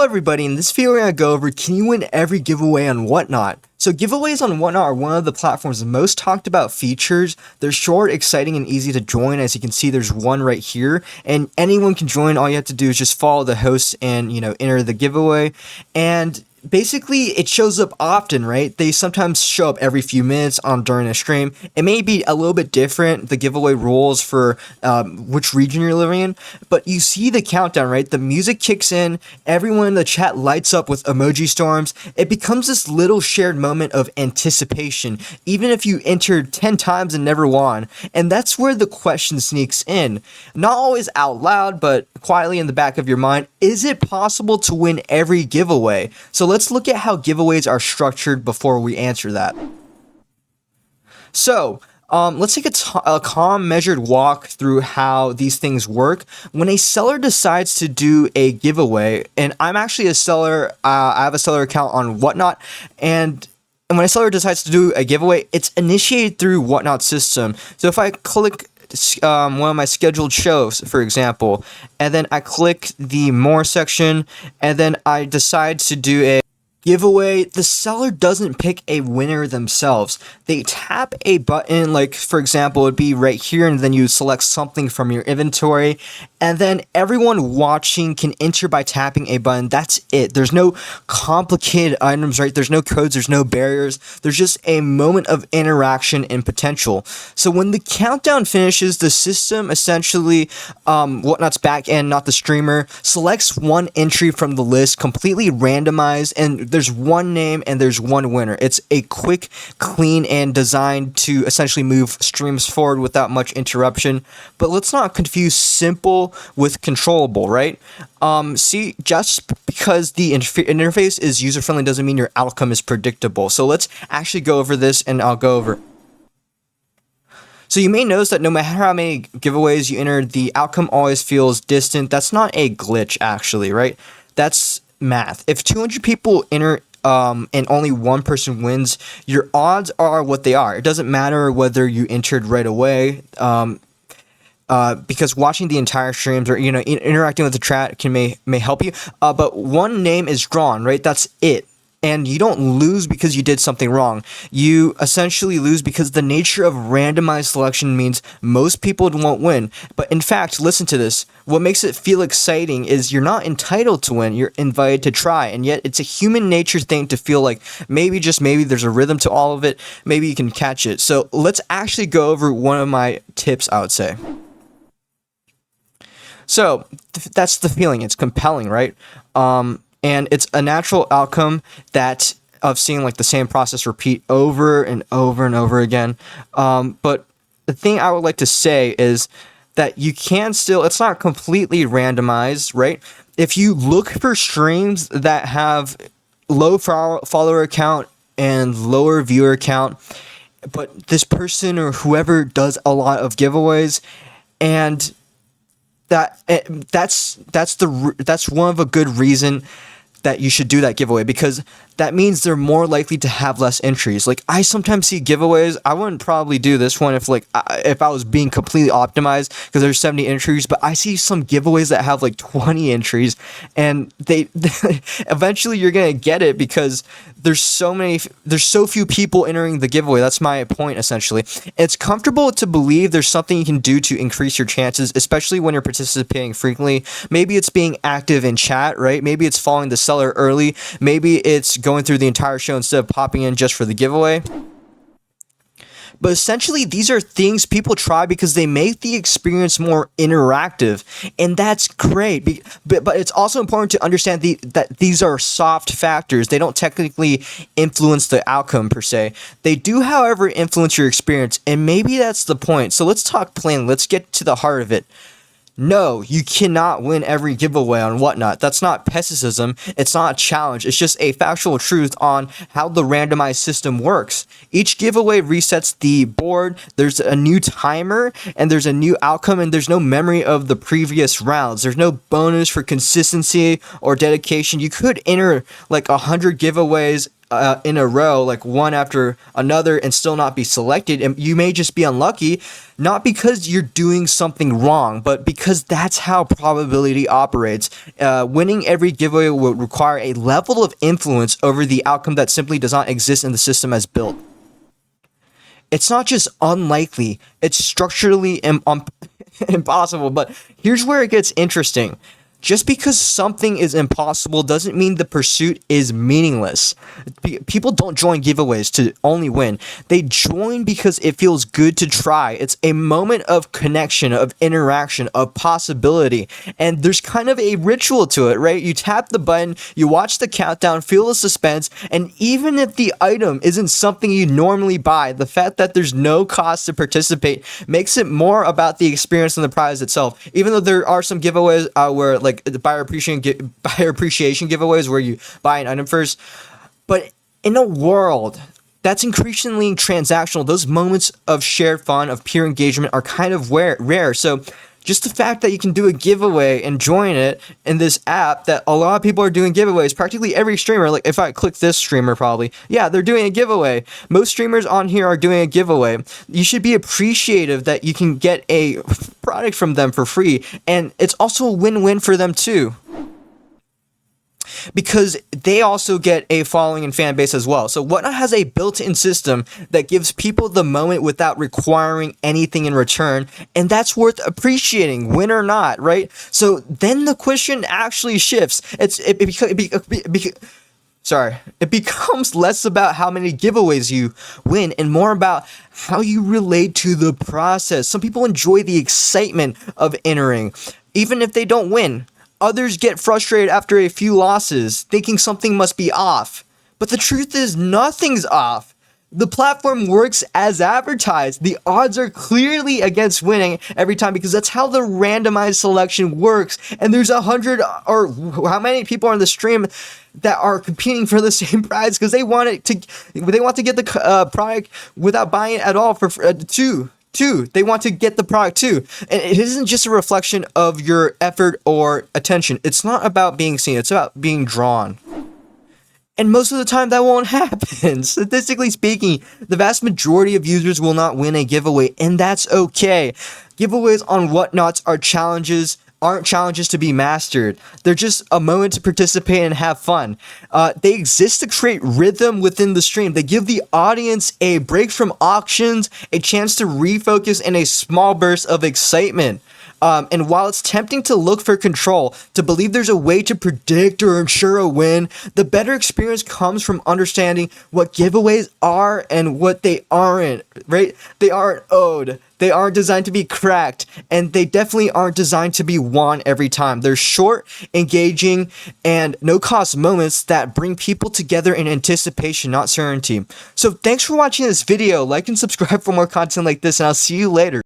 Hello everybody, in this video we're going to go over can you win every giveaway on Whatnot. So giveaways on Whatnot are one of the platform's most talked about features. They're short, exciting, and easy to join. As you can see, there's one right here, and anyone can join. All you have to do is just follow the host and enter the giveaway. And basically, it shows up often, right? They sometimes show up every few minutes during a stream. It may be a little bit different, the giveaway rules for which region you're living in, but you see the countdown, right? The music kicks in, everyone in the chat lights up with emoji storms. It becomes this little shared moment of anticipation, even if you entered 10 times and never won. And that's where the question sneaks in. Not always out loud, but quietly in the back of your mind. Is it possible to win every giveaway? So let's look at how giveaways are structured before we answer that. So, let's take a calm, measured walk through how these things work. When a seller decides to do a giveaway, and I'm actually a seller, I have a seller account on Whatnot, and when a seller decides to do a giveaway, it's initiated through Whatnot system. So if I click one of my scheduled shows, for example, and then I click the more section, and then I decide to do a giveaway, the seller doesn't pick a winner themselves. They tap a button, like for example, it'd be right here, and then you select something from your inventory, and then everyone watching can enter by tapping a button. That's it. There's no complicated items, right? There's no codes, there's no barriers. There's just a moment of interaction and potential. So when the countdown finishes, the system essentially, Whatnot's back end, not the streamer, selects one entry from the list, completely randomized, and there's one name and there's one winner. It's a quick, clean, and designed to essentially move streams forward without much interruption. But let's not confuse simple with controllable, right? See, just because the interface is user-friendly doesn't mean your outcome is predictable. So let's actually go over this, and I'll go over. So you may notice that no matter how many giveaways you enter, the outcome always feels distant. That's not a glitch, actually, right? That's math. If 200 people enter and only one person wins, your odds are what they are. It doesn't matter whether you entered right away, because watching the entire streams or interacting with the chat may help you. But one name is drawn, right? That's it. And you don't lose because you did something wrong. You essentially lose because the nature of randomized selection means most people won't win. But in fact, listen to this. What makes it feel exciting is you're not entitled to win. You're invited to try. And yet it's a human nature thing to feel like maybe, just maybe, there's a rhythm to all of it. Maybe you can catch it. So let's actually go over one of my tips, I would say. So that's the feeling. It's compelling, right? And it's a natural outcome of seeing like the same process repeat over and over and over again. But the thing I would like to say is that you can still, it's not completely randomized, right? If you look for streams that have low follower count and lower viewer count, but this person or whoever does a lot of giveaways, and that's one of a good reason that you should do that giveaway, because that means they're more likely to have less entries. Like, I sometimes see giveaways. I wouldn't probably do this one if I was being completely optimized because there's 70 entries, but I see some giveaways that have like 20 entries, and they eventually you're gonna get it because there's so few people entering the giveaway. That's my point, essentially. It's comfortable to believe there's something you can do to increase your chances, especially when you're participating frequently. Maybe it's being active in chat, right? Maybe it's following the seller early. Maybe it's going through the entire show instead of popping in just for the giveaway. But essentially, these are things people try because they make the experience more interactive, and that's great. But it's also important to understand that these are soft factors. They don't technically influence the outcome per se. They do, however, influence your experience, and maybe that's the point. So let's talk plain. Let's get to the heart of it. No, you cannot win every giveaway on Whatnot. That's not pessimism. It's not a challenge. It's just a factual truth on how the randomized system works. Each giveaway resets the board. There's a new timer, and there's a new outcome, and there's no memory of the previous rounds. There's no bonus for consistency or dedication. You could enter like 100 giveaways in a row, like one after another, and still not be selected. And you may just be unlucky, not because you're doing something wrong, but because that's how probability operates. Winning every giveaway will require a level of influence over the outcome that simply does not exist in the system as built. It's not just unlikely, it's structurally impossible. But here's where it gets interesting. Just because something is impossible doesn't mean the pursuit is meaningless. People don't join giveaways to only win. They join because it feels good to try. It's a moment of connection, of interaction, of possibility. And there's kind of a ritual to it, right? You tap the button, you watch the countdown, feel the suspense, and even if the item isn't something you normally buy, the fact that there's no cost to participate makes it more about the experience than the prize itself. Even though there are some giveaways where, like, the buyer appreciation giveaways where you buy an item first, but in a world that's increasingly transactional, those moments of shared fun, of peer engagement are kind of rare. So just the fact that you can do a giveaway and join it in this app that a lot of people are doing giveaways, practically every streamer, like if I click this streamer, probably, yeah, they're doing a giveaway. Most streamers on here are doing a giveaway. You should be appreciative that you can get a product from them for free, and it's also a win-win for them too, because they also get a following and fan base as well. So Whatnot has a built-in system that gives people the moment without requiring anything in return, and that's worth appreciating, win or not, right? So then the question actually shifts. It becomes less about how many giveaways you win and more about how you relate to the process. Some people enjoy the excitement of entering, even if they don't win. Others get frustrated after a few losses, thinking something must be off. But the truth is, nothing's off. The platform works as advertised. The odds are clearly against winning every time because that's how the randomized selection works. And there's 100 or how many people on the stream that are competing for the same prize because they want to get the product without buying it at all for two. They want to get the product too. And it isn't just a reflection of your effort or attention. It's not about being seen. It's about being drawn. And most of the time that won't happen. Statistically speaking, the vast majority of users will not win a giveaway, and that's okay. Giveaways on Whatnots aren't challenges to be mastered. They're just a moment to participate and have fun. They exist to create rhythm within the stream. They give the audience a break from auctions, a chance to refocus in a small burst of excitement. And while it's tempting to look for control, to believe there's a way to predict or ensure a win, the better experience comes from understanding what giveaways are and what they aren't, right? They aren't owed. They aren't designed to be cracked, and they definitely aren't designed to be won every time. They're short, engaging, and no-cost moments that bring people together in anticipation, not certainty. So thanks for watching this video. Like and subscribe for more content like this, and I'll see you later.